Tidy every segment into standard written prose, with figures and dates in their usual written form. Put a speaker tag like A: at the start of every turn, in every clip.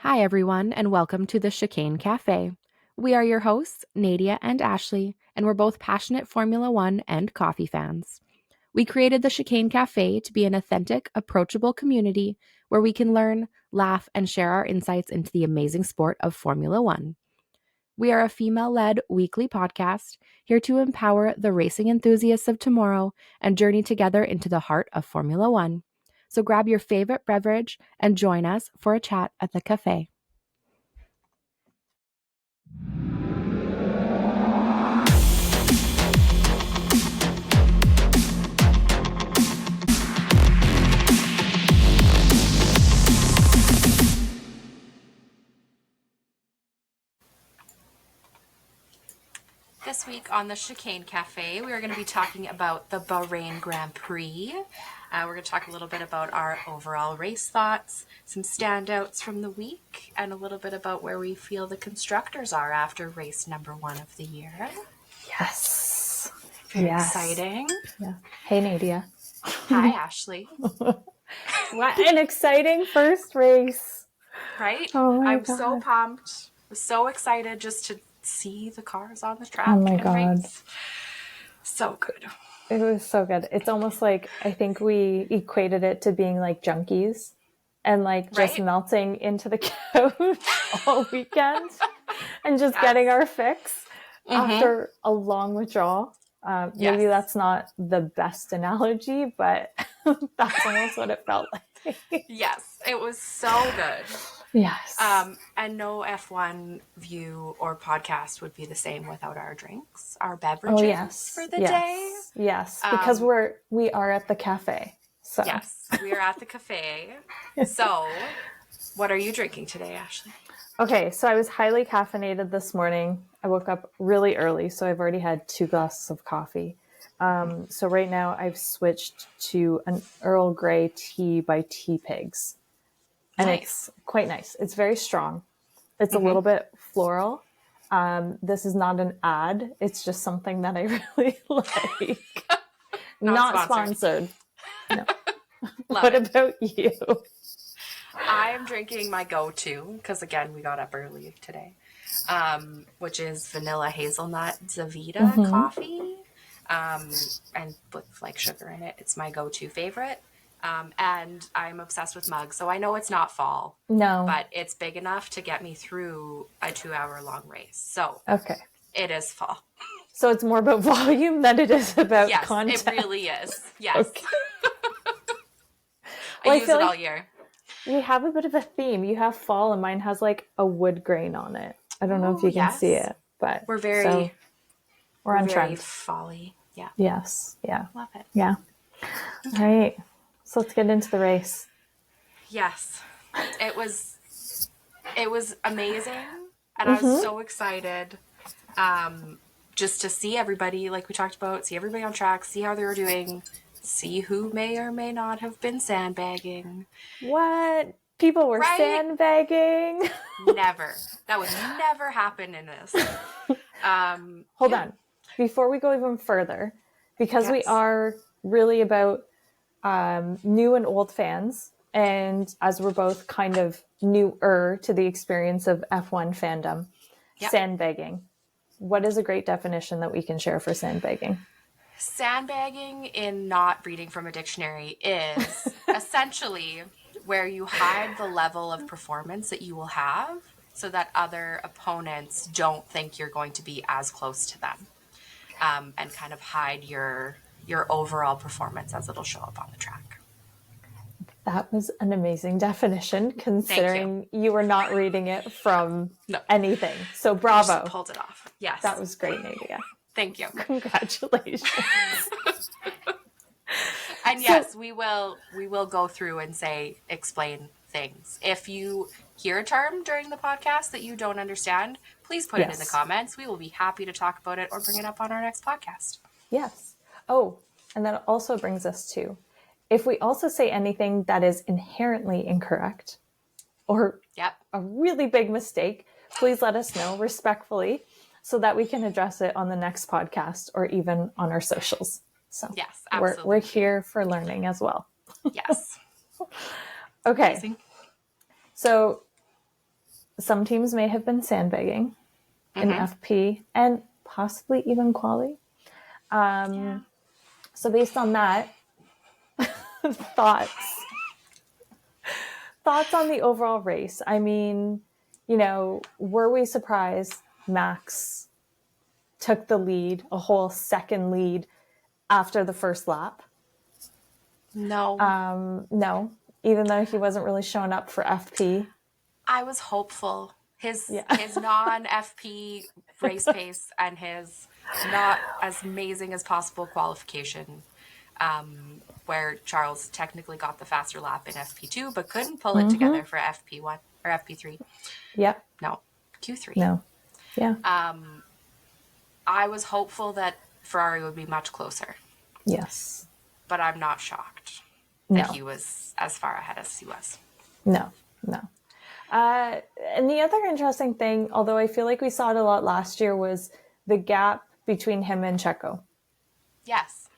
A: Hi, everyone, and welcome to the Chicane Cafe. We are your hosts, Nadia and Ashley, and we're both passionate Formula One and coffee fans. We created the Chicane Cafe to be an authentic, approachable community where we can learn, laugh, and share our insights into the amazing sport of Formula One. We are a female led weekly podcast here to empower the racing enthusiasts of tomorrow and journey together into the heart of Formula One. So grab your favorite beverage and join us for a chat at the cafe. This week on the Chicane Cafe, we are going to be talking about the Bahrain Grand Prix. We're going to talk a little bit about our overall race thoughts, some standouts from the week, and a little bit about where we feel the constructors are after race number 1 of the year.
B: Yes.
A: Very exciting.
B: Yeah. Hey, Nadia.
A: Hi, Ashley.
B: What an exciting first race.
A: Right?
B: Oh my
A: I'm
B: God.
A: so pumped. I'm so excited just to see the cars on the track.
B: Oh my
A: and
B: God.
A: race. So good.
B: It was so good. It's almost like, I think we equated it to being like junkies and like just
A: Right?
B: melting into the couch all weekend and just getting our fix after a long withdrawal. Maybe that's not the best analogy, but that's almost what it felt like.
A: Yes, it was so good.
B: Yes.
A: And no F1 view or podcast would be the same without our drinks, our beverages for the day.
B: Yes, because we are at the cafe. So
A: yes, we are at the cafe. So, what are you drinking today, Ashley?
B: Okay, so I was highly caffeinated this morning. I woke up really early, so I've already had 2 glasses of coffee. So right now I've switched to an Earl Grey tea by Tea Pigs. And It's quite nice. It's very strong. It's a little bit floral. This is not an ad. It's just something that I really like. Not sponsored. No. What about you?
A: I'm drinking my go-to, because again, we got up early today, which is vanilla hazelnut Zavita coffee, and with like sugar in it. It's my go-to favorite. And I'm obsessed with mugs. So I know it's not fall.
B: No.
A: But it's big enough to get me through a 2-hour-long race. So
B: okay,
A: it is fall.
B: So it's more about volume than it is about
A: yes,
B: content.
A: It really is. Yes.
B: Okay.
A: I use it all year.
B: We have a bit of a theme. You have fall and mine has like a wood grain on it. I don't know if you can see it, but
A: we're on
B: trend.
A: Very fall-y. Yeah.
B: Yes. Yeah.
A: Love it.
B: Yeah. Okay. All right. So let's get into the race.
A: Yes. It was amazing. And I was so excited just to see everybody, like we talked about, see everybody on track, see how they were doing, see who may or may not have been sandbagging.
B: What? People were sandbagging?
A: Never. That would never happen in this.
B: Hold on. Before we go even further, because we are really about new and old fans, and as we're both kind of newer to the experience of F1 fandom, sandbagging. What is a great definition that we can share for sandbagging?
A: Sandbagging, in not reading from a dictionary, is essentially where you hide the level of performance that you will have so that other opponents don't think you're going to be as close to them, and kind of hide your overall performance as it'll show up on the track.
B: That was an amazing definition, considering you were not reading it from anything. So bravo.
A: I just pulled it off. Yes.
B: That was great, Nadia.
A: Thank you.
B: Congratulations.
A: And yes, we will go through and explain things. If you hear a term during the podcast that you don't understand, please put it in the comments. We will be happy to talk about it or bring it up on our next podcast.
B: Yes. Oh, and that also brings us to, if we also say anything that is inherently incorrect or a really big mistake, please let us know respectfully so that we can address it on the next podcast or even on our socials. So
A: yes, absolutely.
B: We're here for learning as well.
A: Yes.
B: Okay.
A: Amazing.
B: So some teams may have been sandbagging in
A: Mm-hmm.
B: FP and possibly even quali. So based on that, thoughts on the overall race. I mean, were we surprised Max took the lead, a whole second lead after the first lap?
A: No.
B: No, even though he wasn't really showing up for FP.
A: I was hopeful. His
B: Yeah.
A: his non FP race pace and his not as amazing as possible qualification, where Charles technically got the faster lap in FP2, but couldn't pull it together for FP1 or FP3.
B: Yep.
A: No, Q3.
B: No. Yeah.
A: I was hopeful that Ferrari would be much closer,
B: Yes.
A: but I'm not shocked
B: No.
A: that he was as far ahead as he was.
B: No. No. And the other interesting thing, although I feel like we saw it a lot last year, was the gap between him and Checo.
A: Yes.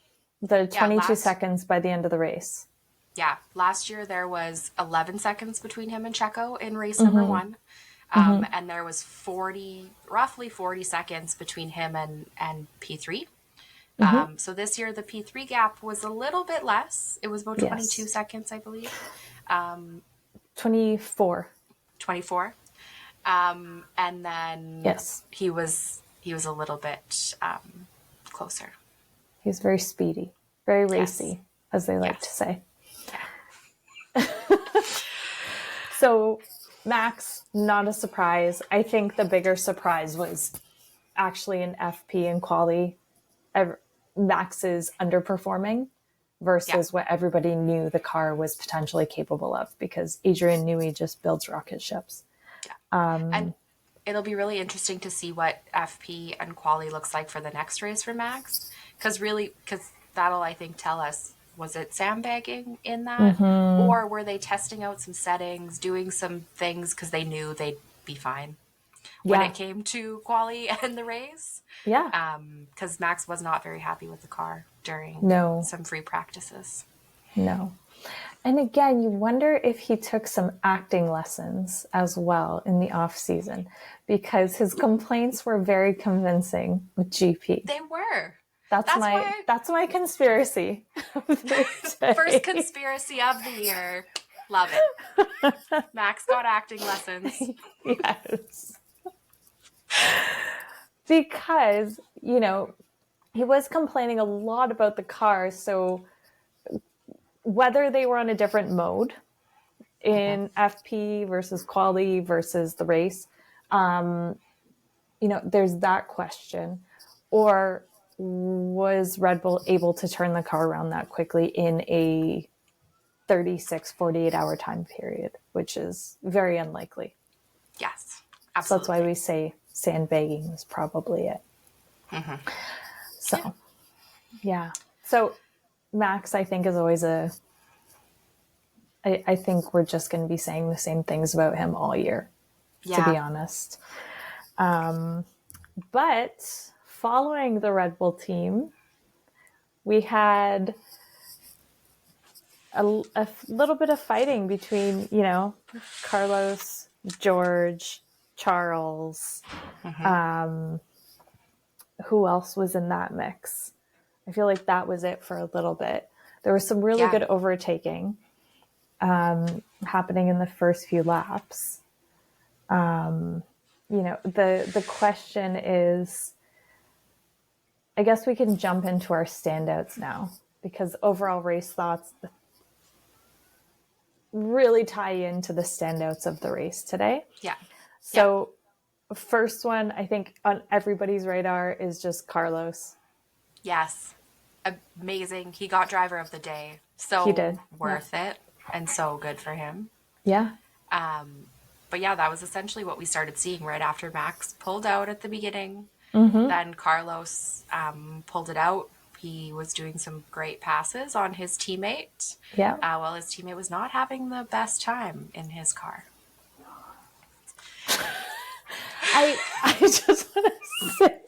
B: The 22 seconds by the end of the race.
A: Yeah. Last year there was 11 seconds between him and Checo in race number one. And there was roughly 40 seconds between him and P3. So this year the P3 gap was a little bit less. It was about 22 seconds, I believe.
B: 24.
A: 24. And then
B: yes,
A: he was a little bit closer.
B: He was very speedy, very racy, as they like to say.
A: Yeah.
B: So Max, not a surprise. I think the bigger surprise was actually in FP and quali. Max is underperforming versus what everybody knew the car was potentially capable of, because Adrian Newey just builds rocket ships.
A: And it'll be really interesting to see what FP and quali looks like for the next race for Max, because that'll, I think, tell us, was it sandbagging in that, or were they testing out some settings, doing some things because they knew they'd be fine when it came to quali and the race?
B: Yeah.
A: Because Max was not very happy with the car during some free practices.
B: No. And again, you wonder if he took some acting lessons as well in the off season, because his complaints were very convincing with GP.
A: They were.
B: That's my conspiracy.
A: First conspiracy of the year. Love it. Max got acting lessons.
B: Yes. Because, he was complaining a lot about the car. So whether they were on a different mode in FP versus quali versus the race, there's that question. Or was Red Bull able to turn the car around that quickly in a 48 hour time period, which is very unlikely.
A: Yes, absolutely.
B: So that's why we say sandbagging was probably it. So, yeah. So Max, I think, is always I think we're just going to be saying the same things about him all year, to be honest. But following the Red Bull team, we had a little bit of fighting between, Carlos, George, Charles. Who else was in that mix? I feel like that was it for a little bit. There was some really good overtaking happening in the first few laps. The question is, I guess we can jump into our standouts now, because overall race thoughts really tie into the standouts of the race today.
A: Yeah.
B: So first one, I think on everybody's radar, is just Carlos.
A: Yes. Amazing. He got driver of the day. So
B: he did.
A: Worth it. And so good for him.
B: Yeah.
A: But yeah, that was essentially what we started seeing right after Max pulled out at the beginning. Then Carlos pulled it out. He was doing some great passes on his teammate.
B: Yeah.
A: While his teammate was not having the best time in his car.
B: I just want to say,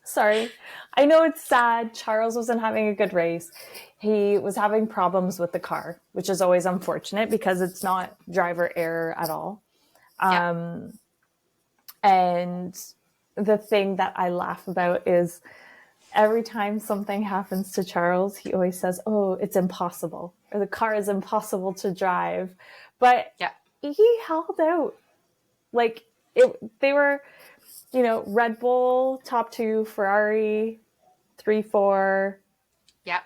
B: sorry. I know it's sad. Charles wasn't having a good race. He was having problems with the car, which is always unfortunate because it's not driver error at all.
A: Yeah.
B: And the thing that I laugh about is every time something happens to Charles, he always says, "Oh, it's impossible," or "the car is impossible to drive." But
A: Yeah.
B: he held out. Like they were, Red Bull top two, Ferrari 3, 4.
A: Yeah.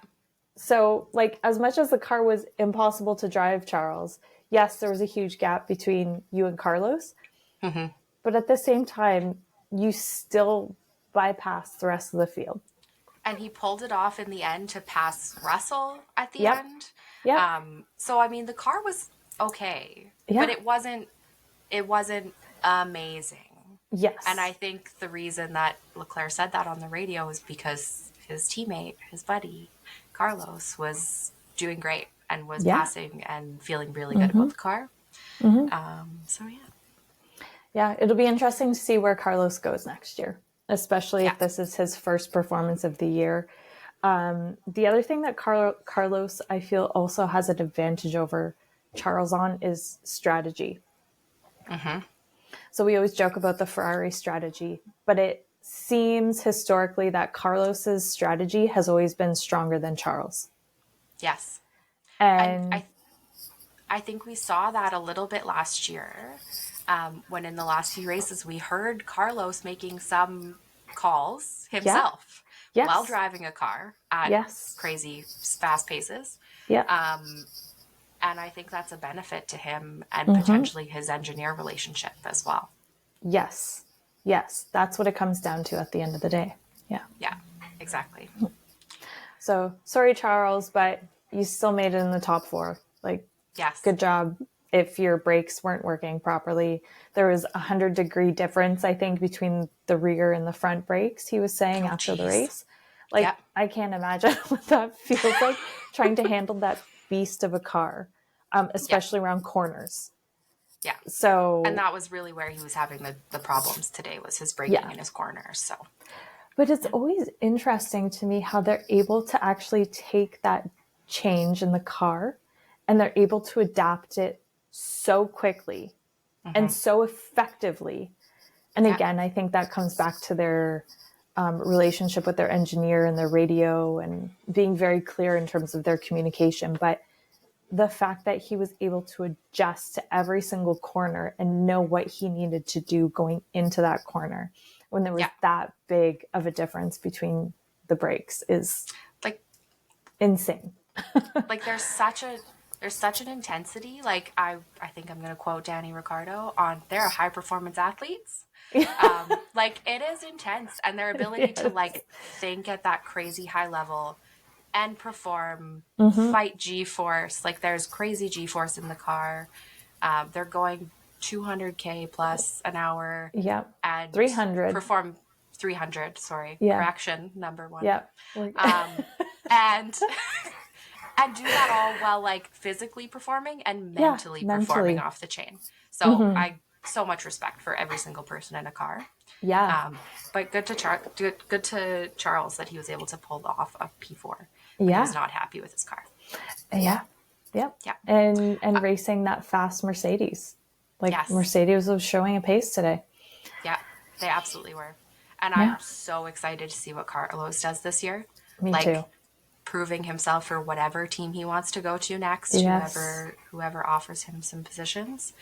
B: So, like, as much as the car was impossible to drive, Charles, yes, there was a huge gap between you and Carlos.
A: Mm-hmm.
B: But at the same time, you still bypass the rest of the field.
A: And he pulled it off in the end to pass Russell at the
B: Yep.
A: end.
B: Yep.
A: So I mean, the car was okay, but
B: Yeah.
A: it wasn't. It wasn't amazing.
B: Yes.
A: And I think the reason that Leclerc said that on the radio is because his teammate, his buddy, Carlos, was doing great and was
B: Yeah.
A: passing and feeling really good about the car. So yeah.
B: Yeah, it'll be interesting to see where Carlos goes next year, especially
A: Yeah.
B: if this is his first performance of the year. The other thing that Carlos, I feel, also has an advantage over Charles on is strategy. So we always joke about the Ferrari strategy, but it seems historically that Carlos's strategy has always been stronger than Charles.
A: Yes. And
B: And
A: I think we saw that a little bit last year, when in the last few races we heard Carlos making some calls himself
B: yes.
A: while driving a car at
B: Yes.
A: crazy fast paces.
B: Yeah.
A: And I think that's a benefit to him and potentially his engineer relationship as well.
B: Yes. Yes. That's what it comes down to at the end of the day. Yeah.
A: Yeah, exactly.
B: So sorry, Charles, but you still made it in the top 4. Like,
A: Yes.
B: good job. If your brakes weren't working properly, there was 100-degree difference, I think, between the rear and the front brakes, he was saying after the race. Like,
A: Yep.
B: I can't imagine what that feels like, trying to handle that beast of a car, especially around corners.
A: Yeah.
B: So,
A: and that was really where he was having the problems today, was his braking in his corners. So,
B: but it's always interesting to me how they're able to actually take that change in the car and they're able to adapt it so quickly and so effectively. And again, I think that comes back to their relationship with their engineer and their radio and being very clear in terms of their communication. But the fact that he was able to adjust to every single corner and know what he needed to do going into that corner when there was that big of a difference between the brakes is
A: like
B: insane.
A: Like there's such an intensity. Like I think I'm going to quote Danny Ricciardo on, they're high performance athletes. Like it is intense, and their ability to like think at that crazy high level and perform, fight G-force. Like there's crazy G-force in the car. They're going 200k plus an hour.
B: Yep.
A: And
B: 300.
A: perform 300. Sorry, correction number 1.
B: Yep.
A: And and do that all while like physically performing and mentally performing off the chain. So I so much respect for every single person in a car.
B: Yeah.
A: But good to Charles that he was able to pull off a P4. He was not happy with his car.
B: Yeah. Yep.
A: Yeah.
B: And racing that fast Mercedes. Like Mercedes was showing a pace today.
A: Yeah, they absolutely were. And I'm so excited to see what Carlos does this year.
B: Me too.
A: Proving himself for whatever team he wants to go to next, whoever offers him some positions.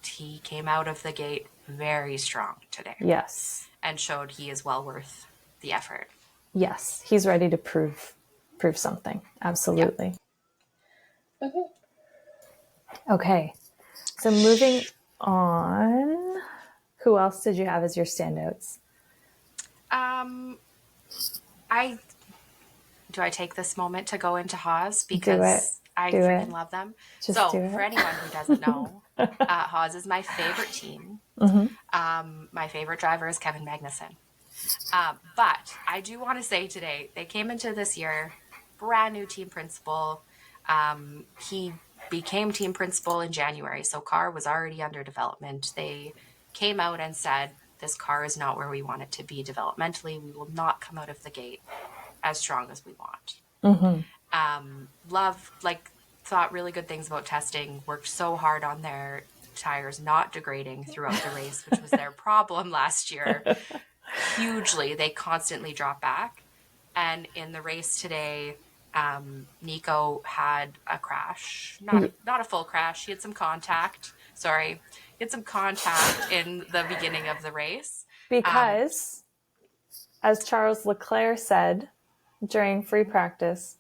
A: He came out of the gate very strong today.
B: Yes.
A: And showed he is well worth the effort.
B: Yes. He's ready to prove something. Absolutely.
A: Yeah.
B: Okay. So moving on, who else did you have as your standouts?
A: Do I take this moment to go into Haas because I freaking love them? So for anyone who doesn't know, Haas is my favorite team. My favorite driver is Kevin Magnussen. But I do want to say today, they came into this year, brand new team principal. He became team principal in January, so car was already under development. They came out and said, this car is not where we want it to be developmentally. We will not come out of the gate as strong as we want. Thought really good things about testing, worked so hard on their
C: tires not degrading throughout the race, which was their problem last year. Hugely, they constantly drop back. And in the race today, Nico had a crash, not a full crash. He had some contact. Sorry, he had some contact in the beginning of the race.
B: Because, as Charles Leclerc said during free practice,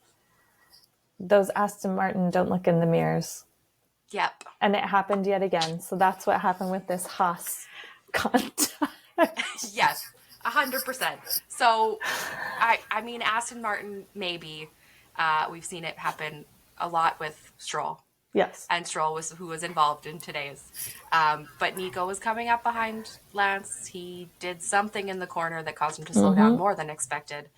B: those Aston Martin don't look in the mirrors.
C: Yep.
B: And it happened yet again. So that's what happened with this Haas contact.
C: Yes, 100%. So, I mean, Aston Martin, maybe. We've seen it happen a lot with Stroll.
B: Yes.
C: And Stroll was who was involved in today's. But Nico was coming up behind Lance. He did something in the corner that caused him to slow down more than expected.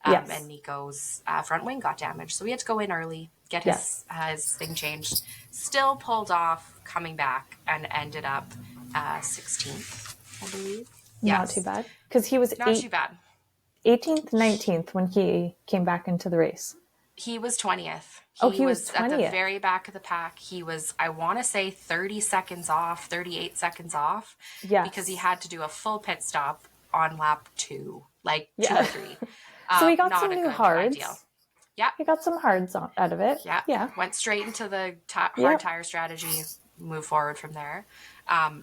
B: Yes.
C: And Nico's front wing got damaged. So he had to go in early, get his thing changed. Still pulled off, coming back, and ended up 16th, I believe. Yes.
B: Not too bad. Because he was
C: too bad.
B: 18th, 19th when he came back into the race.
C: He was 20th.
B: He was 20th.
C: At the very back of the pack. He was, I want to say, 30 seconds off, 38 seconds off.
B: Yes.
C: Because he had to do a full pit stop on lap 2, like 2 or 3.
B: So he got some new hards.
C: Yeah.
B: He got some hards out of it.
C: Yeah.
B: Yeah.
C: Went straight into the hard tire strategy, move forward from there.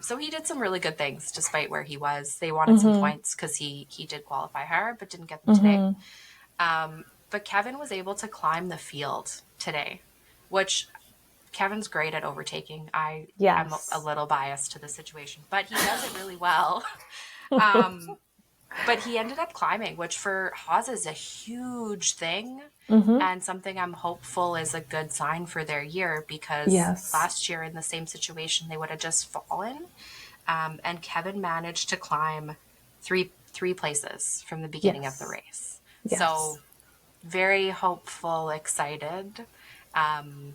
C: So he did some really good things despite where he was. They wanted some points because he did qualify hard, but didn't get them today. But Kevin was able to climb the field today, which Kevin's great at overtaking. I'm a little biased to the situation, but he does it really well. But he ended up climbing, which for Haas is a huge thing and something I'm hopeful is a good sign for their year because last year in the same situation, they would have just fallen. And Kevin managed to climb three places from the beginning of the race.
B: Yes.
C: So very hopeful, excited, and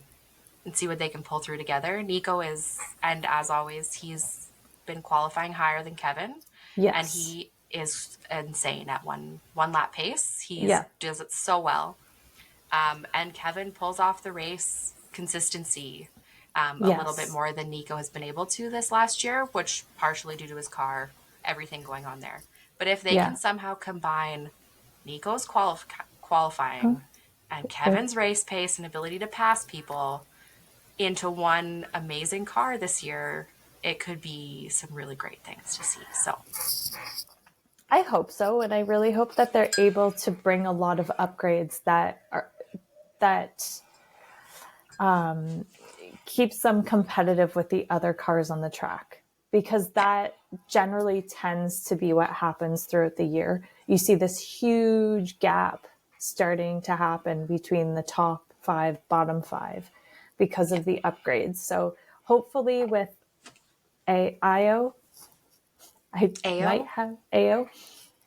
C: see what they can pull through together. Nico is, and as always, he's been qualifying higher than Kevin.
B: Yes.
C: And he is insane at one lap pace. He does it so well. And Kevin pulls off the race consistency a little bit more than Nico has been able to this last year, which partially due to his car, everything going on there. But if they can somehow combine Nico's qualifying and Kevin's race pace and ability to pass people into one amazing car this year, it could be some really great things to see. So
B: I hope so, and I really hope that they're able to bring a lot of upgrades that keeps them competitive with the other cars on the track, because that generally tends to be what happens throughout the year. You see this huge gap starting to happen between the top 5, bottom 5 because of the upgrades. So hopefully with AO. Might have AO.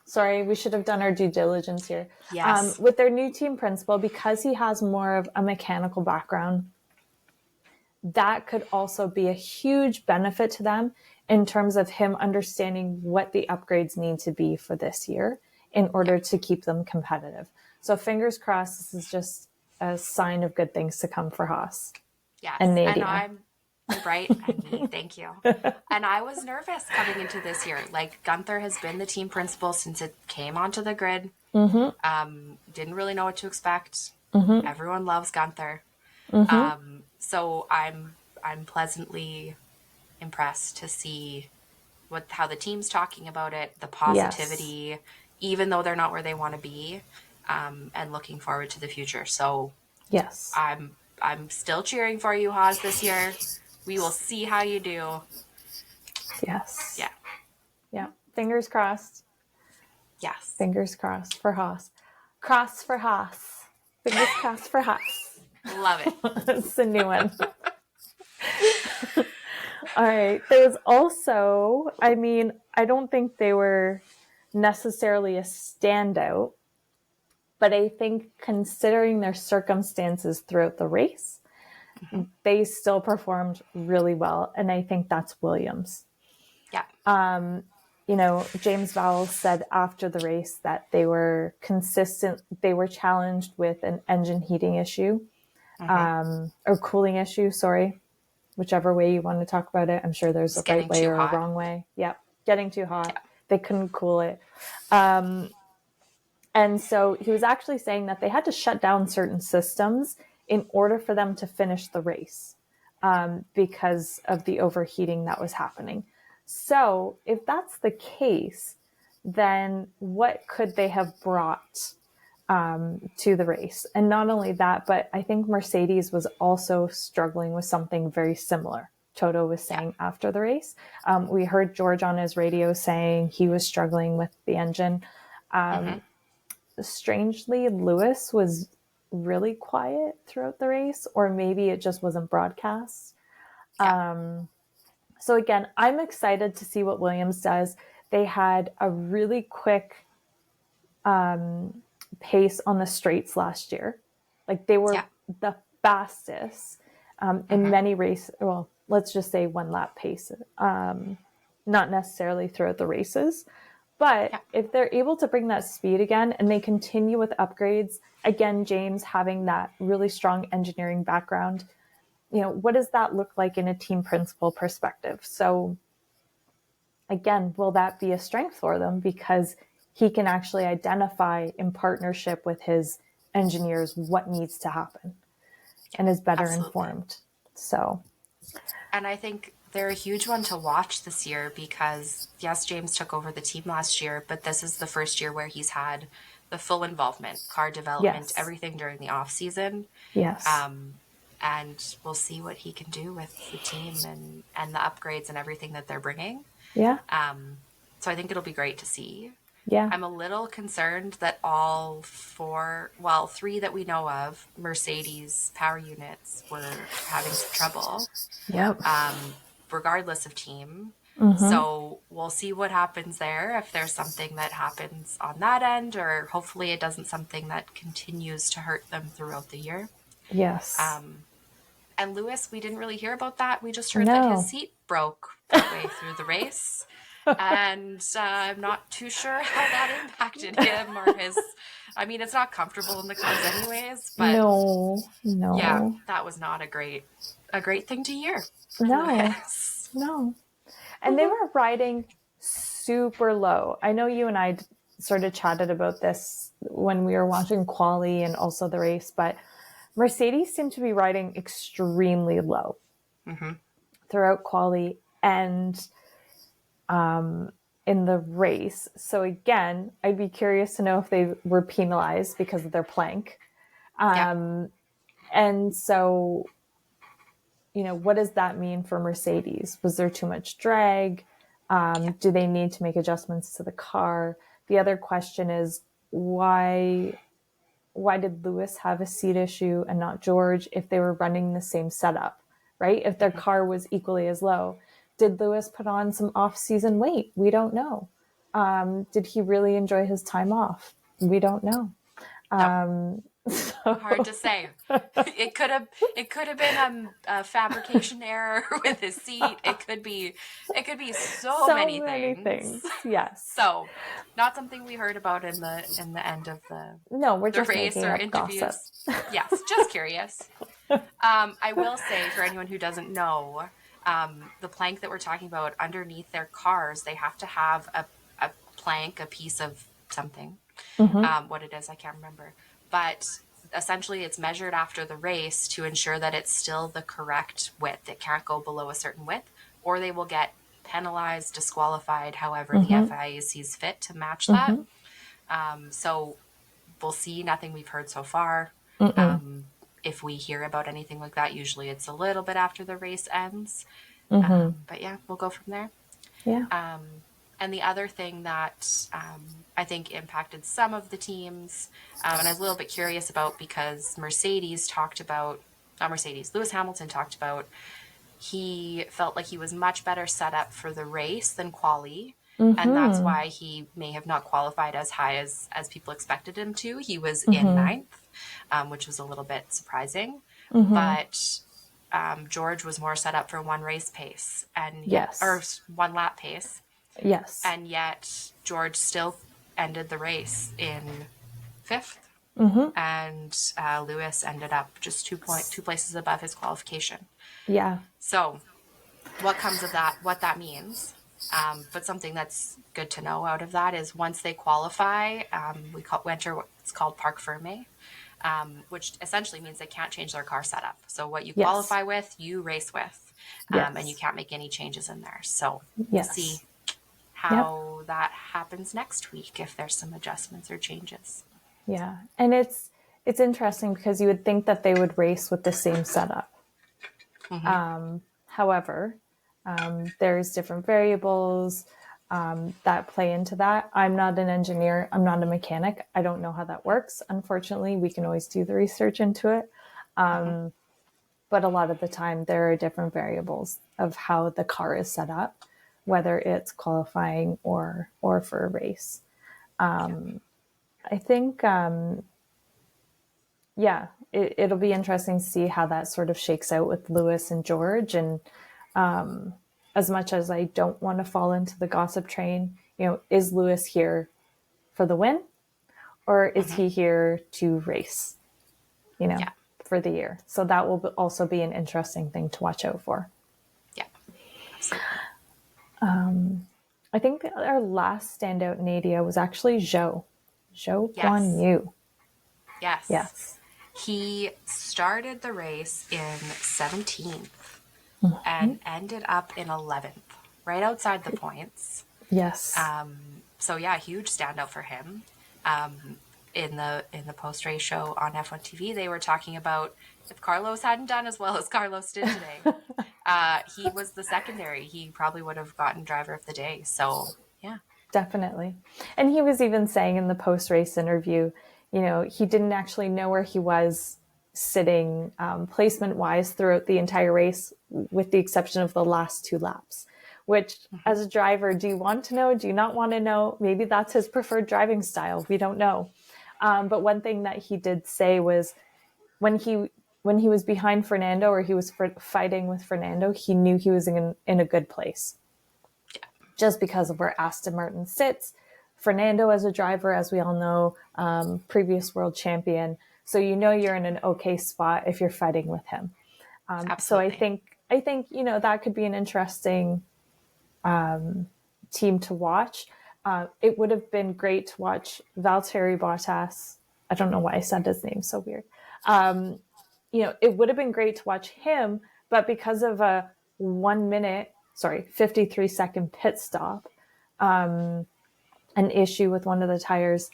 B: Sorry, we should have done our due diligence here.
C: Yes.
B: With their new team principal, because he has more of a mechanical background, that could also be a huge benefit to them in terms of him understanding what the upgrades need to be for this year in order to keep them competitive. So fingers crossed, this is just a sign of good things to come for Haas.
C: Yes.
B: And Nadia.
C: And right, and me, thank you. And I was nervous coming into this year. Like, Gunther has been the team principal since it came onto the grid. Didn't really know what to expect. Everyone loves Gunther. So I'm pleasantly impressed to see how the team's talking about it, the positivity, even though they're not where they want to be, and looking forward to the future. So
B: yes,
C: I'm still cheering for you, Haas, this year. We will see how you do.
B: Yes.
C: Yeah.
B: Yeah. Fingers crossed.
C: Yes.
B: Fingers crossed for Haas. Cross for Haas. Fingers crossed for Haas.
C: Love it.
B: It's a new one. All right. There's also, I mean, I don't think they were necessarily a standout, but I think considering their circumstances throughout the race, they still performed really well. And I think that's Williams.
C: Yeah.
B: You know, James Vowell said after the race that they were consistent. They were challenged with an engine heating issue, or cooling issue. Sorry, whichever way you want to talk about it. I'm sure there's a right way or a wrong way. Yep. Getting too hot. Yeah. They couldn't cool it. And so he was actually saying that they had to shut down certain systems in order for them to finish the race because of the overheating that was happening. So if that's the case, then what could they have brought to the race? And not only that, but I think Mercedes was also struggling with something very similar. Toto was saying after the race. We heard George on his radio saying he was struggling with the engine. Strangely, Lewis was really quiet throughout the race, or maybe it just wasn't broadcast. So again, I'm excited to see what Williams does. They had a really quick pace on the straights last year. Like they were the fastest in many races. Well, let's just say one lap pace, not necessarily throughout the races. But if they're able to bring that speed again and they continue with upgrades, again, James having that really strong engineering background, what does that look like in a team principal perspective? So again, will that be a strength for them because he can actually identify in partnership with his engineers what needs to happen and is better informed. So,
C: and I think they're a huge one to watch this year because, yes, James took over the team last year, but this is the first year where he's had the full involvement, car development, everything during the off season.
B: Yes.
C: And we'll see what he can do with the team and the upgrades and everything that they're bringing.
B: Yeah.
C: So I think it'll be great to see.
B: Yeah.
C: I'm a little concerned that three that we know of, Mercedes power units were having some trouble.
B: Yep.
C: Regardless of team. So we'll see what happens there, if there's something that happens on that end, or hopefully it doesn't something that continues to hurt them throughout the year.
B: Yes.
C: And Lewis, we didn't really hear about that. We just heard that his seat broke partway through the race. And I'm not too sure how that impacted him or his... I mean, it's not comfortable in the cars anyways, but...
B: No.
C: Yeah, that was not a great thing to hear.
B: No. And they were riding super low. I know you and I sort of chatted about this when we were watching quali and also the race, but Mercedes seemed to be riding extremely low throughout quali and in the race. So again, I'd be curious to know if they were penalized because of their plank. And so, what does that mean for Mercedes? Was there too much drag? Do they need to make adjustments to the car? The other question is why did Lewis have a seat issue and not George if they were running the same setup, right? If their car was equally as low. Did Lewis put on some off-season weight? We don't know. Did he really enjoy his time off? We don't know. So...
C: Hard to say. It could have been a fabrication error with his seat. It could be so many things.
B: Yes.
C: So, not something we heard about in the end of
B: we're just
C: race or interviews. Yes, just curious. I will say, for anyone who doesn't know, the plank that we're talking about, underneath their cars, they have to have a plank, a piece of something. What it is, I can't remember. But essentially it's measured after the race to ensure that it's still the correct width. It can't go below a certain width, or they will get penalized, disqualified, however the FIA sees fit to match that. So we'll see. Nothing we've heard so far. If we hear about anything like that, usually it's a little bit after the race ends. But yeah, we'll go from there.
B: Yeah.
C: And the other thing that I think impacted some of the teams, and I was a little bit curious about, because Lewis Hamilton talked about, he felt like he was much better set up for the race than quali. And that's why he may have not qualified as high as people expected him to. He was in ninth, which was a little bit surprising. But George was more set up for one race pace or one lap pace.
B: Yes.
C: And yet George still ended the race in fifth. And Lewis ended up just 2 places above his qualification.
B: Yeah.
C: So what comes of that, what that means. But something that's good to know out of that is once they qualify, we enter what's called Parc Fermé, which essentially means they can't change their car setup. So what you qualify with, you race with, and you can't make any changes in there. So we'll see how that happens next week, if there's some adjustments or changes.
B: Yeah. And it's interesting because you would think that they would race with the same setup. However, there's different variables that play into that. I'm not an engineer. I'm not a mechanic. I don't know how that works. Unfortunately, we can always do the research into it. But a lot of the time, there are different variables of how the car is set up, whether it's qualifying or for a race. I think, it'll be interesting to see how that sort of shakes out with Lewis and George. And as much as I don't want to fall into the gossip train, is Lewis here for the win, or is he here to race, for the year? So that will also be an interesting thing to watch out for.
C: Yeah, absolutely.
B: I think our last standout, Nadia, was actually Zhou Guan Yu.
C: Yes. He started the race in 17th and ended up in 11th, right outside the points.
B: Yes.
C: So yeah, huge standout for him. In the post-race show on F1 TV, they were talking about if Carlos hadn't done as well as Carlos did today, he was the secondary. He probably would have gotten driver of the day. So yeah.
B: Definitely. And he was even saying in the post-race interview, he didn't actually know where he was sitting placement-wise throughout the entire race, with the exception of the last 2 laps, which as a driver, do you want to know? Do you not want to know? Maybe that's his preferred driving style. We don't know. But one thing that he did say was when he was behind Fernando, or he was fighting with Fernando, he knew he was in a good place. Just because of where Aston Martin sits. Fernando as a driver, as we all know, previous world champion. So you're in an okay spot if you're fighting with him. So I think that could be an interesting team to watch. It would have been great to watch Valtteri Bottas. I don't know why I said his name so weird. It would have been great to watch him, but because of a 53-second pit stop, an issue with one of the tires,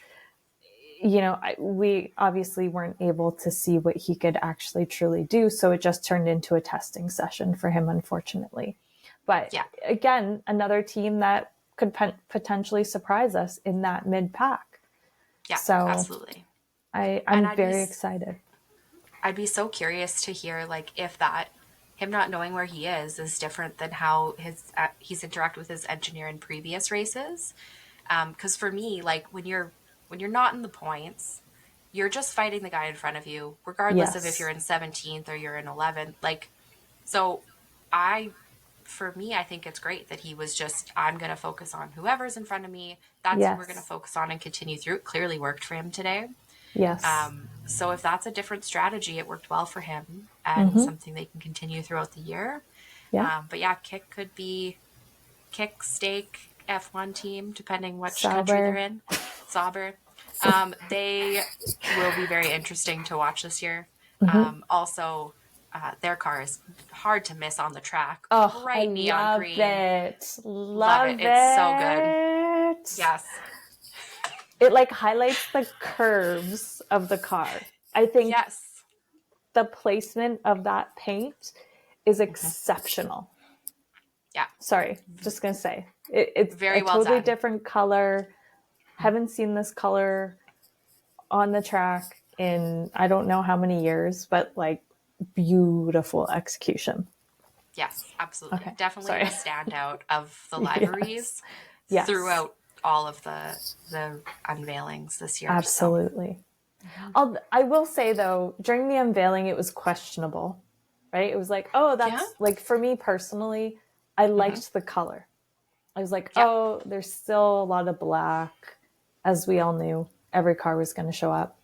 B: we obviously weren't able to see what he could actually truly do. So it just turned into a testing session for him, unfortunately. But again, another team that could potentially surprise us in that mid-pack.
C: Yeah,
B: so
C: absolutely.
B: I'm very excited.
C: I'd be so curious to hear, if that him not knowing where he is different than how he's interacted with his engineer in previous races. Because for me, when you're not in the points, you're just fighting the guy in front of you, regardless of if you're in 17th or you're in 11th. For me, I think it's great that he was just, I'm going to focus on whoever's in front of me. That's who we're going to focus on and continue through. It clearly worked for him today.
B: Yes.
C: So if that's a different strategy, it worked well for him and something they can continue throughout the year.
B: Yeah.
C: But yeah, Kick could be Kick, Steak, F1 team, depending which country they're in. Sauber. They will be very interesting to watch this year. Also, their car is hard to miss on the track.
B: Oh,
C: bright neon green.
B: Love it.
C: It's so good. Yes.
B: It highlights the curves of the car. I think the placement of that paint is exceptional.
C: Yeah.
B: Sorry, just going to say. It's
C: very well
B: totally
C: done.
B: Different color. Haven't seen this color on the track in I don't know how many years, but beautiful execution.
C: Yes, absolutely.
B: Okay.
C: Definitely a standout of the liveries throughout all of the unveilings this year.
B: Absolutely. So. I will say though, during the unveiling, it was questionable, right? It was that's for me personally, I liked the color. I was there's still a lot of black, as we all knew. Every car was going to show up,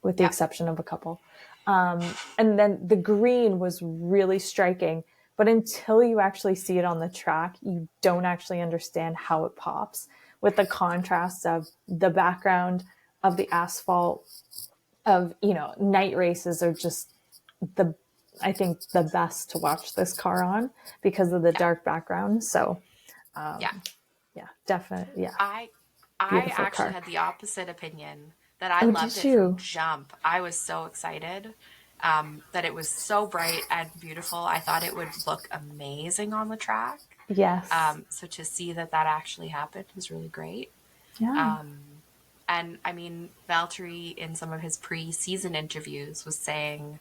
B: with the exception of a couple. And then the green was really striking. But until you actually see it on the track, you don't actually understand how it pops with the contrast of the background of the asphalt of, night races are just I think the best to watch this car on because of the dark background. So, definitely. Yeah.
C: I
B: Beautiful
C: actually
B: car.
C: had the opposite opinion, that I
B: Oh,
C: loved
B: did
C: it from
B: you?
C: jump. I was so excited that it was so bright and beautiful. I thought it would look amazing on the track.
B: Yes.
C: So to see that actually happened was really great.
B: Yeah.
C: And I mean, Valtteri in some of his pre-season interviews was saying,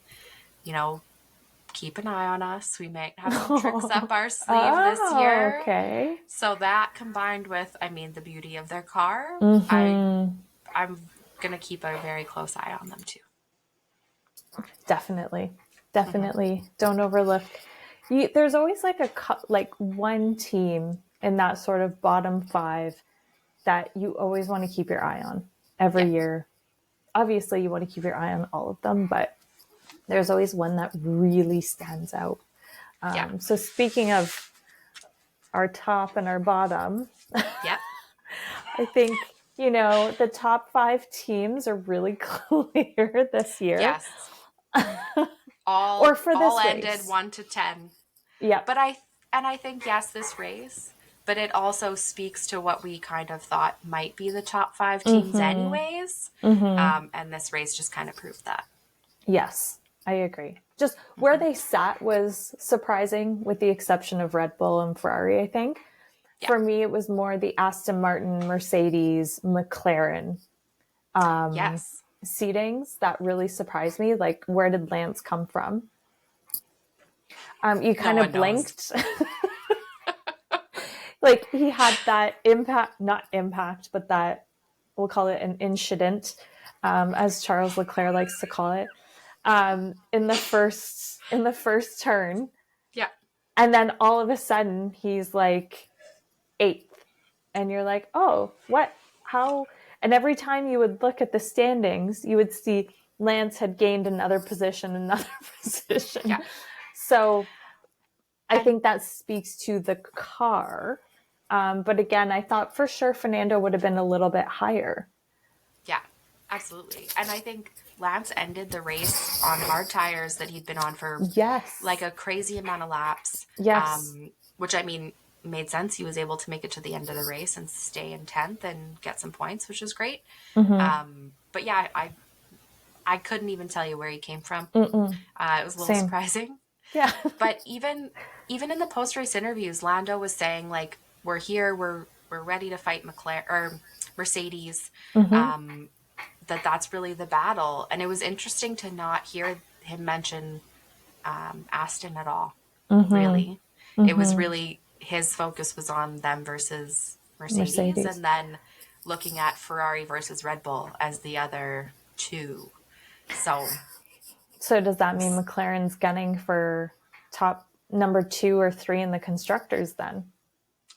C: keep an eye on us. We might have some tricks up our sleeve this year.
B: Okay.
C: So that combined with, I mean, the beauty of their car,
B: Mm-hmm.
C: I'm going to keep a very close eye on them too.
B: Definitely. Don't overlook. There's always like one team in that sort of bottom 5 that you always want to keep your eye on every year. Obviously, you want to keep your eye on all of them, but there's always one that really stands out. So speaking of our top and our bottom, I think, the top 5 teams are really clear this year.
C: Yes.
B: Or for this
C: ended
B: race.
C: 1 to 10.
B: Yeah.
C: But I think, yes, this race, but it also speaks to what we kind of thought might be the top 5 teams anyways. And this race just kind of proved that.
B: Yes, I agree. Just where they sat was surprising, with the exception of Red Bull and Ferrari, I think. Yeah. For me, it was more the Aston Martin, Mercedes, McLaren seatings that really surprised me. Like, where did Lance come from? You kind of blinked. Like, he had that not impact, but that, we'll call it an incident, as Charles Leclerc likes to call it, in the first turn.
C: Yeah.
B: And then all of a sudden he's like 8th. And you're like, oh, what? How? And every time you would look at the standings, you would see Lance had gained another position. Yeah. So I think that speaks to the car. But again, I thought for sure Fernando would have been a little bit higher.
C: Yeah, absolutely. And I think Lance ended the race on hard tires that he'd been on for like a crazy amount of laps.
B: Yes.
C: Which, I mean, made sense. He was able to make it to the end of the race and stay in 10th and get some points, which was great. But yeah, I couldn't even tell you where he came from. It was a little surprising.
B: Yeah.
C: But even in the post-race interviews, Lando was saying, like, we're here, we're ready to fight McLaren or Mercedes. That's really the battle. And it was interesting to not hear him mention Aston at all. Really. It was really, his focus was on them versus Mercedes. And then looking at Ferrari versus Red Bull as the other 2. So
B: does that mean McLaren's gunning for top number 2 or 3 in the constructors then?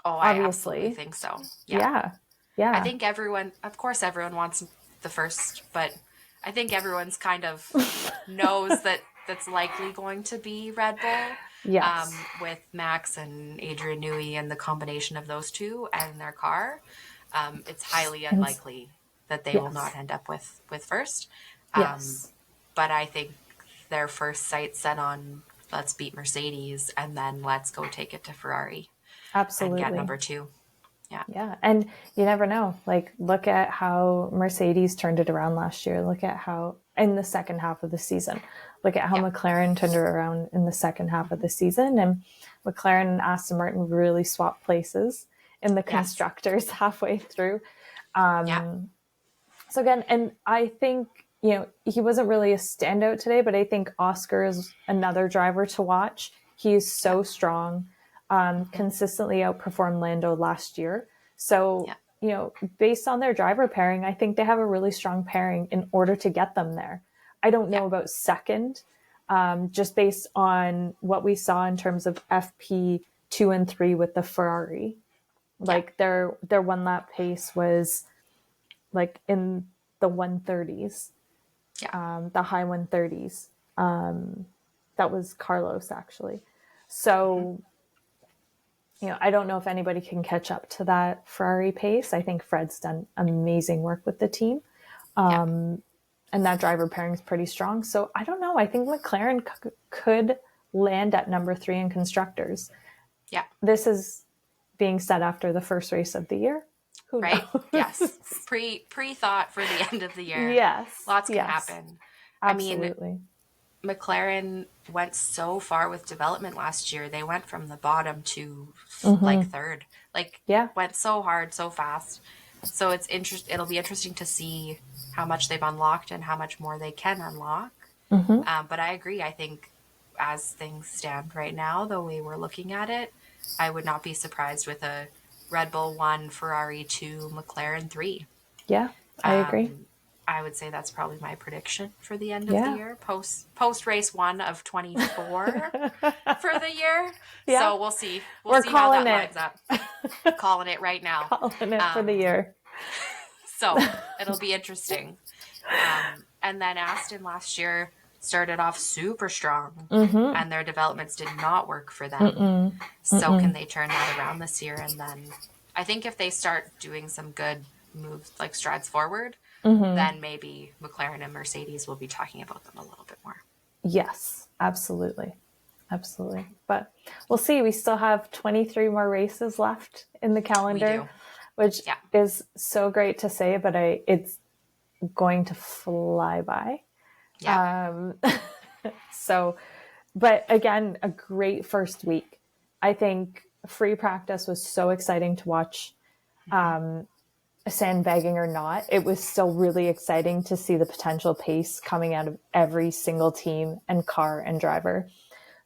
C: Oh, I absolutely think so.
B: Yeah.
C: I think everyone wants the first, but I think everyone's kind of knows that that's likely going to be Red Bull.
B: Yes.
C: With Max and Adrian Newey and the combination of those 2 and their car, it's highly unlikely that they will not end up with first. But I think their first sight set on, let's beat Mercedes and then let's go take it to Ferrari.
B: Absolutely.
C: And get number 2.
B: Yeah. And you never know. Like, look at how Mercedes turned it around last year. Look at how, in the second half of the season, look at how McLaren turned it around in the second half of the season. And McLaren and Aston Martin really swapped places in the constructors halfway through. So again, and I think, he wasn't really a standout today, but I think Oscar is another driver to watch. He's so strong. Consistently outperformed Lando last year. So, based on their driver pairing, I think they have a really strong pairing in order to get them there. I don't know about second, just based on what we saw in terms of FP2 and 3 with the Ferrari. Like, their 1 lap pace was like in the 130s, the high 130s. That was Carlos, actually. So, I don't know if anybody can catch up to that Ferrari pace. I think Fred's done amazing work with the team. And that driver pairing is pretty strong. So I don't know. I think McLaren could land at number 3 in constructors.
C: Yeah.
B: This is being said after the first race of the year. Who
C: right?
B: knows?
C: Yes. Pre-thought for the end of the year.
B: Yes.
C: Lots can happen.
B: Absolutely.
C: I mean, McLaren went so far with development last year. They went from the bottom to like third. Went so hard, so fast. So it'll be interesting to see how much they've unlocked and how much more they can unlock. But I agree. I think as things stand right now, the way we're looking at it, I would not be surprised with a Red Bull 1, Ferrari 2, McLaren 3.
B: Yeah, I agree.
C: I would say that's probably my prediction for the end of the year. Post race 1 of 24 for the year. Yeah. So we'll see. We'll see how that lines up. Calling it right now.
B: Calling it for the year.
C: So it'll be interesting. And then Aston last year started off super strong, and their developments did not work for them. So can they turn that around this year? And then I think if they start doing some good moves, like strides forward, then maybe McLaren and Mercedes will be talking about them a little bit more.
B: Yes, absolutely. Absolutely. But we'll see. We still have 23 more races left in the calendar, which is so great to say, but it's going to fly by. Yeah. So, but again, a great first week. I think free practice was so exciting to watch. Sandbagging or not, it was still really exciting to see the potential pace coming out of every single team and car and driver.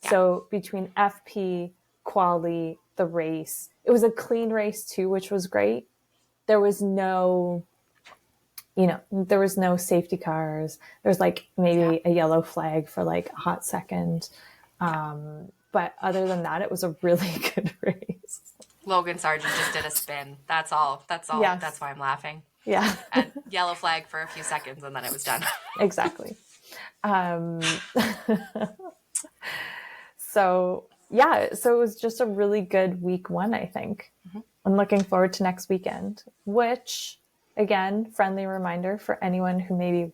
B: Yeah. So between FP, quali, the race, it was a clean race too, which was great. There was no safety cars. There's like maybe a yellow flag for like a hot second. But other than that, it was a really good race.
C: Logan Sargent just did a spin. That's all. Yes. That's why I'm laughing.
B: Yeah.
C: And yellow flag for a few seconds and then it was done.
B: Exactly. So it was just a really good week 1, I think. I'm looking forward to next weekend, which, again, friendly reminder for anyone who may be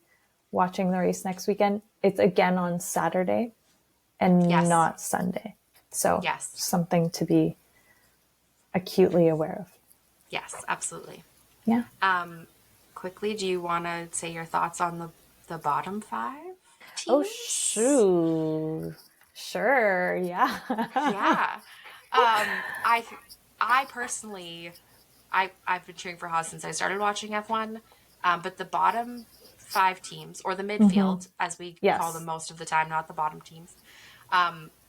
B: watching the race next weekend, it's again on Saturday and not Sunday. So something to be acutely aware of.
C: Yes, absolutely.
B: Yeah.
C: Quickly, do you want to say your thoughts on the bottom 5 teams?
B: Oh, sure. Yeah.
C: Yeah. I personally, I've been cheering for Haas since I started watching F1. But the bottom 5 teams, or the midfield, as we call them most of the time, not the bottom teams,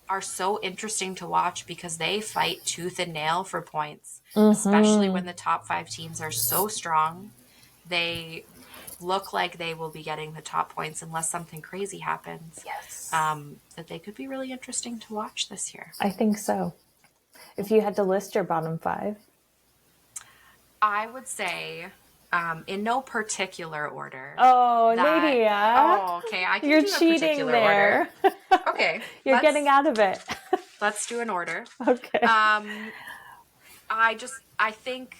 C: are so interesting to watch because they fight tooth and nail for points, especially when the top 5 teams are so strong. They look like they will be getting the top points unless something crazy happens.
B: Yes.
C: That they could be really interesting to watch this year.
B: I think so. If you had to list your bottom 5.
C: I would say, in no particular order.
B: Oh, Nadia.
C: Oh, okay. I can
B: You're
C: do a
B: cheating there.
C: Order. Okay.
B: You're getting out of it.
C: Let's do an order.
B: Okay.
C: I think,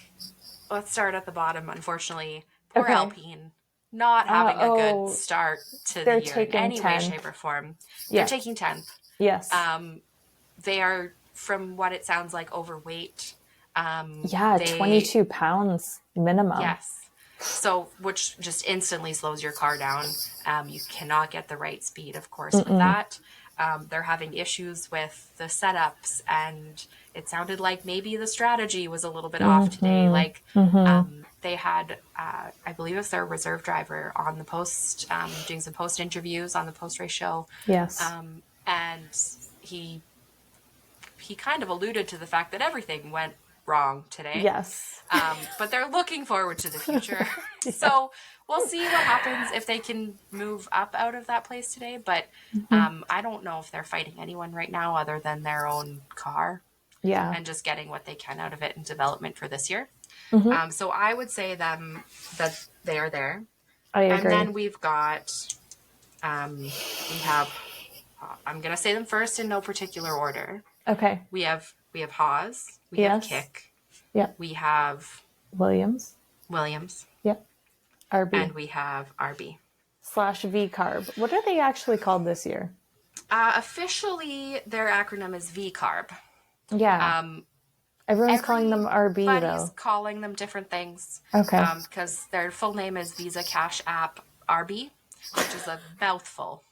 C: let's start at the bottom, unfortunately. Poor Alpine. Not having a good start to the year in any way, shape, or form. They're taking 10th.
B: Yes.
C: They are, from what it sounds like, overweight.
B: 22 pounds minimum.
C: Yes. So, which just instantly slows your car down. You cannot get the right speed, of course, with that. They're having issues with the setups, and it sounded like maybe the strategy was a little bit off today. Like, they had, I believe it's their reserve driver on the post, doing some post interviews on the post-race show.
B: Yes.
C: And he kind of alluded to the fact that everything went wrong today.
B: Yes.
C: But they're looking forward to the future. So we'll see what happens if they can move up out of that place today. But I don't know if they're fighting anyone right now other than their own car.
B: Yeah.
C: And just getting what they can out of it in development for this year. So I would say that they are there.
B: I agree.
C: And then we've got, we have I'm going to say them first in no particular order.
B: Okay.
C: We have Haas. We have Kick.
B: Yeah.
C: We have
B: Williams.
C: Yep.
B: RB.
C: And we have RB.
B: / V carb. What are they actually called this year?
C: Officially, their acronym is V carb.
B: Yeah. Everyone's calling them RB, though.
C: Everybody's calling them different things.
B: Okay.
C: Because their full name is Visa Cash App RB, which is a mouthful,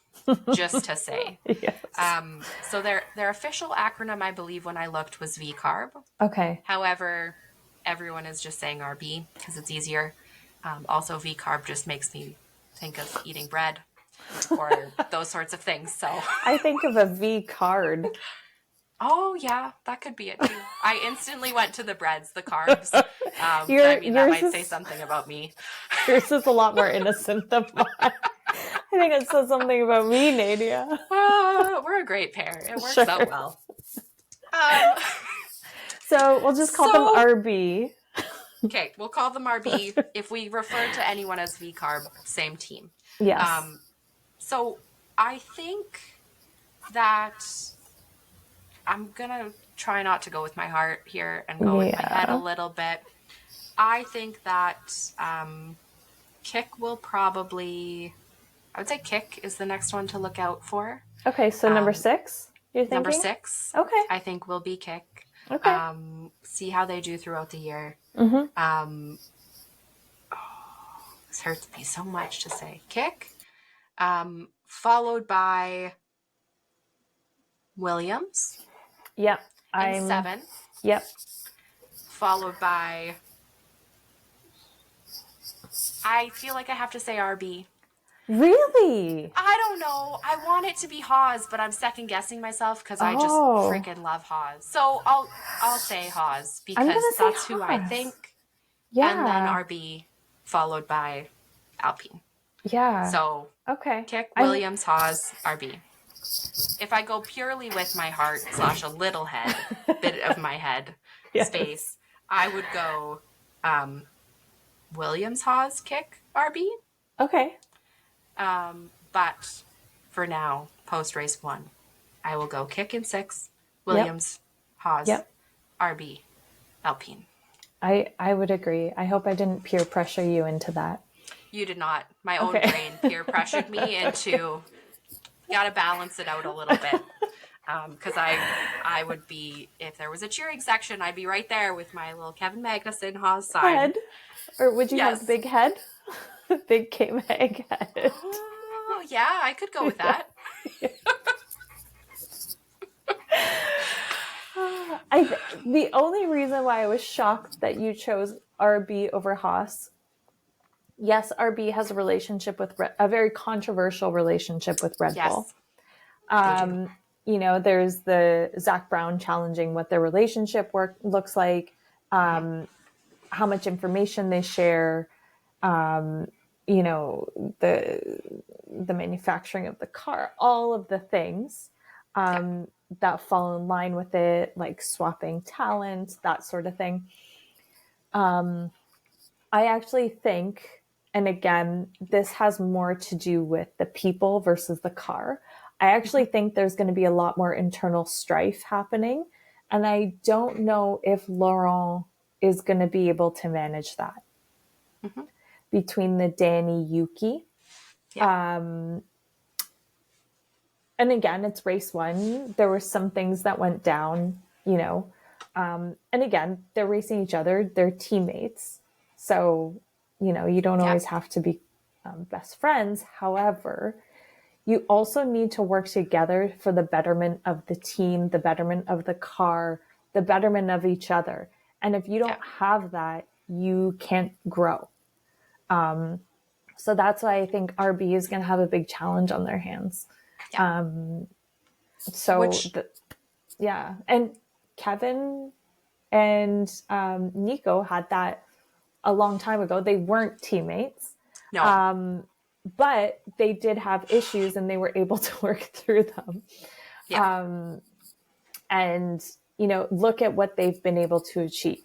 C: just to say.
B: Yes.
C: So their official acronym, I believe, when I looked, was V carb.
B: Okay.
C: However, everyone is just saying RB because it's easier. Also, V carb just makes me think of eating bread or those sorts of things. So
B: I think of a V card.
C: Oh, yeah, that could be it too. I instantly went to the breads, the carbs. I mean, that might say something about me.
B: Yours is a lot more innocent than mine. I think it says something about me, Nadia.
C: We're a great pair. It works out well.
B: So we'll just call them RB.
C: Okay, we'll call them RB. If we refer to anyone as V carb, same team.
B: Yes.
C: So I think that I'm going to try not to go with my heart here and go with my head a little bit. I think that Kick will probably, I would say Kick is the next one to look out for.
B: Okay, so number 6, you're thinking?
C: Number 6.
B: Okay.
C: I think will be Kick.
B: Okay.
C: See how they do throughout the year.
B: Mm-hmm.
C: This hurts me so much to say. Kick. Followed by Williams.
B: Yep.
C: In 7.
B: Yep.
C: Followed by, I feel like I have to say RB.
B: Really?
C: I don't know. I want it to be Haas, but I'm second guessing myself because I just freaking love Haas. So I'll say Haas because that's who I think.
B: Yeah.
C: And then RB followed by Alpine.
B: Yeah.
C: So
B: okay.
C: Kick, Williams, Haas, RB. If I go purely with my heart / a little head, bit of my head space, I would go Williams, Haas, Kick, RB.
B: Okay.
C: But for now, post race 1, I will go Kick in 6, Williams, Haas, RB, Alpine.
B: I would agree. I hope I didn't peer pressure you into that.
C: You did not. My own brain peer pressured me into, got to balance it out a little bit. Because I would be, if there was a cheering section, I'd be right there with my little Kevin Magnussen Haas side.
B: Head? Or would you have the big head? Big K-Mag head.
C: Oh, yeah, I could go with that.
B: The only reason why I was shocked that you chose RB over Haas, yes, RB has a relationship with a very controversial relationship with Red Bull. You know, there's the Zach Brown challenging what their relationship looks like, how much information they share, you know, the manufacturing of the car, all of the things that fall in line with it, like swapping talent, that sort of thing. I actually think, and again, this has more to do with the people versus the car. I actually think there's going to be a lot more internal strife happening. And I don't know if Laurent is going to be able to manage that between the Danny Yuki. And again, it's race 1. There were some things that went down, you know. And again, they're racing each other. They're teammates. So, you know, you don't always have to be best friends. However, you also need to work together for the betterment of the team, the betterment of the car, the betterment of each other. And if you don't have that, you can't grow. So that's why I think RB is going to have a big challenge on their hands. And Kevin and Nico had that a long time ago. They weren't teammates. No. But they did have issues and they were able to work through them. And, you know, look at what they've been able to achieve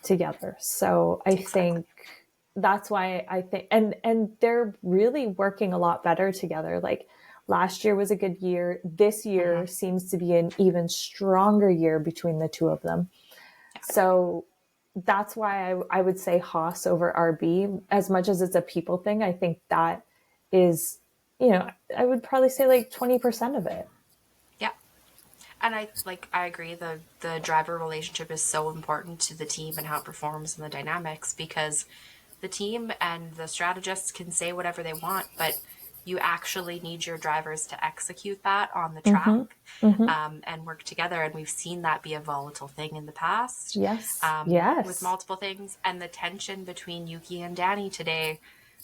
B: together. So I think that's why I think, and they're really working a lot better together. Like Last year was a good year. This year seems to be an even stronger year between the two of them. So that's why I would say Haas over RB. As much as it's a people thing, I think that is, I would probably say like 20% of it.
C: Yeah. And I agree. The driver relationship is so important to the team and how it performs and the dynamics, because the team and the strategists can say whatever they want, but you actually need your drivers to execute that on the track and work together. And we've seen that be a volatile thing in the past.
B: Yes.
C: With multiple things. And the tension between Yuki and Danny today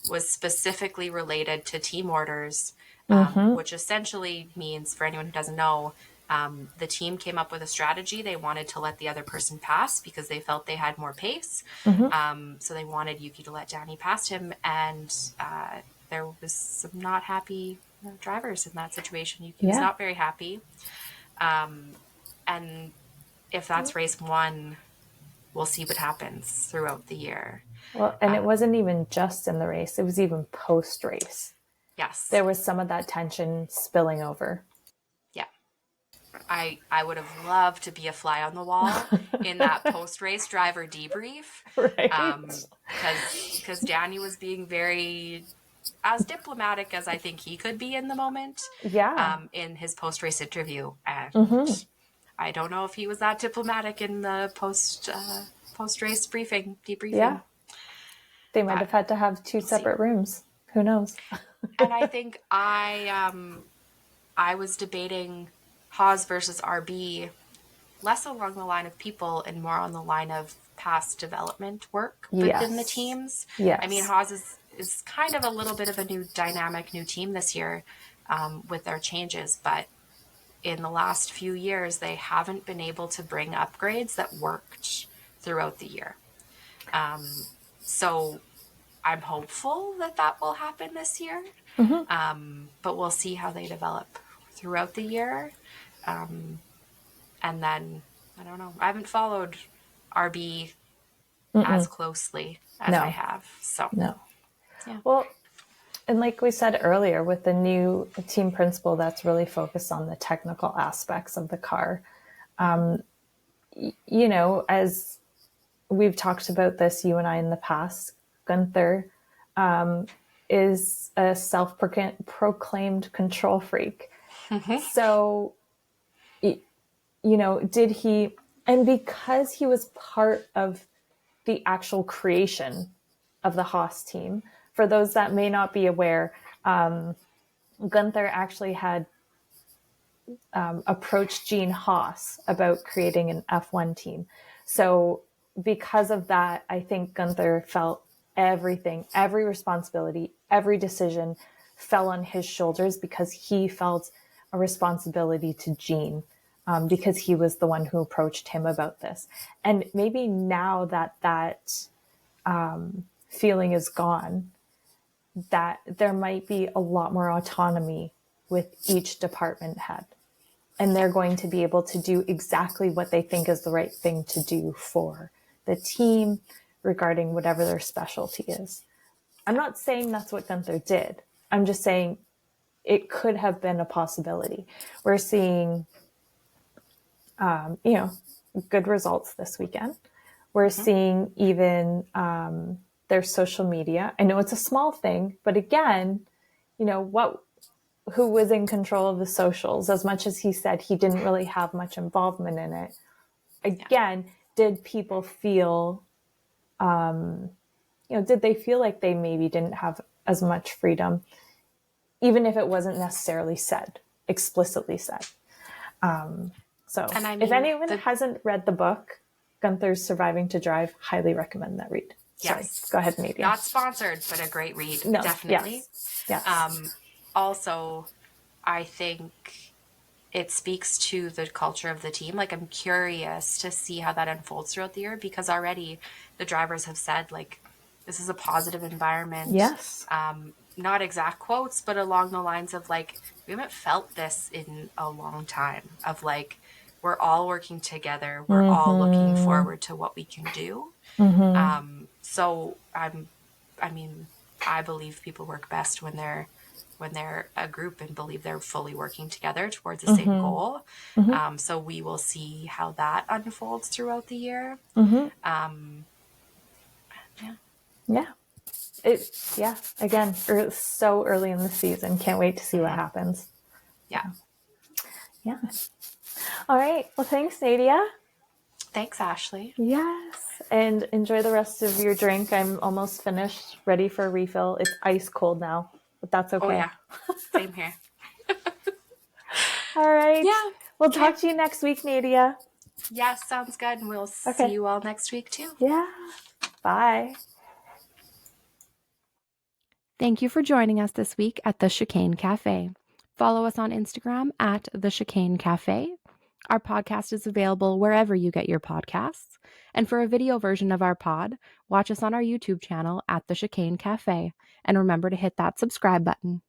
C: was specifically related to team orders, which essentially means, for anyone who doesn't know, the team came up with a strategy. They wanted to let the other person pass because they felt they had more pace. So they wanted Yuki to let Danny pass him. And there was some not happy drivers in that situation. Yuki was not very happy. And if that's race one, we'll see what happens throughout the year.
B: Well, and it wasn't even just in the race. It was even post-race.
C: Yes.
B: There was some of that tension spilling over.
C: Yeah. I would have loved to be a fly on the wall in that post-race driver debrief.
B: Right.
C: Because Danny was being very, as diplomatic as I think he could be in the moment.
B: Yeah.
C: In his post-race interview. And I don't know if he was that diplomatic in the post-race debriefing.
B: Yeah. They might have had to have two separate rooms. Who knows?
C: And I think I was debating Haas versus RB less along the line of people and more on the line of past development work within the teams.
B: Yes.
C: I mean, Haas is kind of a little bit of a new dynamic, new team this year with their changes, but in the last few years, they haven't been able to bring upgrades that worked throughout the year. So I'm hopeful that will happen this year, but we'll see how they develop throughout the year. And then, I don't know, I haven't followed RB as closely as I have. So,
B: no.
C: Yeah.
B: Well, and like we said earlier, with the new team principal that's really focused on the technical aspects of the car, as we've talked about this, you and I, in the past, Gunther is a self-proclaimed control freak. So, did he, and because he was part of the actual creation of the Haas team, for those that may not be aware, Gunther actually had approached Gene Haas about creating an F1 team. So because of that, I think Gunther felt everything, every responsibility, every decision fell on his shoulders because he felt a responsibility to Gene, because he was the one who approached him about this. And maybe now that feeling is gone, that there might be a lot more autonomy with each department head. And they're going to be able to do exactly what they think is the right thing to do for the team regarding whatever their specialty is. I'm not saying that's what Gunther did. I'm just saying it could have been a possibility. We're seeing, good results this weekend. We're seeing even their social media. I know it's a small thing, but again, who was in control of the socials? As much as he said he didn't really have much involvement in it, again, did people feel, did they feel like they maybe didn't have as much freedom, even if it wasn't necessarily said, explicitly said? If anyone hasn't read the book, Gunther's Surviving to Drive, highly recommend that read.
C: Yes.
B: Sorry, go ahead, Nadia.
C: Not sponsored, but a great read.
B: No,
C: definitely.
B: Yes.
C: Also, I think it speaks to the culture of the team. Like, I'm curious to see how that unfolds throughout the year, because already the drivers have said, like, this is a positive environment.
B: Yes.
C: Not exact quotes, but along the lines of, like, we haven't felt this in a long time, of, like, we're all working together. We're all looking forward to what we can do. So I believe people work best when they're when they're a group and believe they're fully working together towards the same goal. So we will see how that unfolds throughout the year.
B: Again, it's so early in the season. Can't wait to see what happens.
C: Yeah.
B: All right. Well, thanks, Nadia.
C: Thanks, Ashley.
B: Yes. And enjoy the rest of your drink. I'm almost finished, ready for a refill. It's ice cold now, but that's okay.
C: Oh, yeah. Same here.
B: All right.
C: Yeah.
B: We'll talk to you next week, Nadia.
C: Yes, sounds good. And we'll see you all next week, too.
B: Yeah. Bye.
A: Thank you for joining us this week at the Chicane Cafe. Follow us on Instagram at the Chicane Cafe. Our podcast is available wherever you get your podcasts. And for a video version of our pod, watch us on our YouTube channel at the Chicane Cafe. And remember to hit that subscribe button.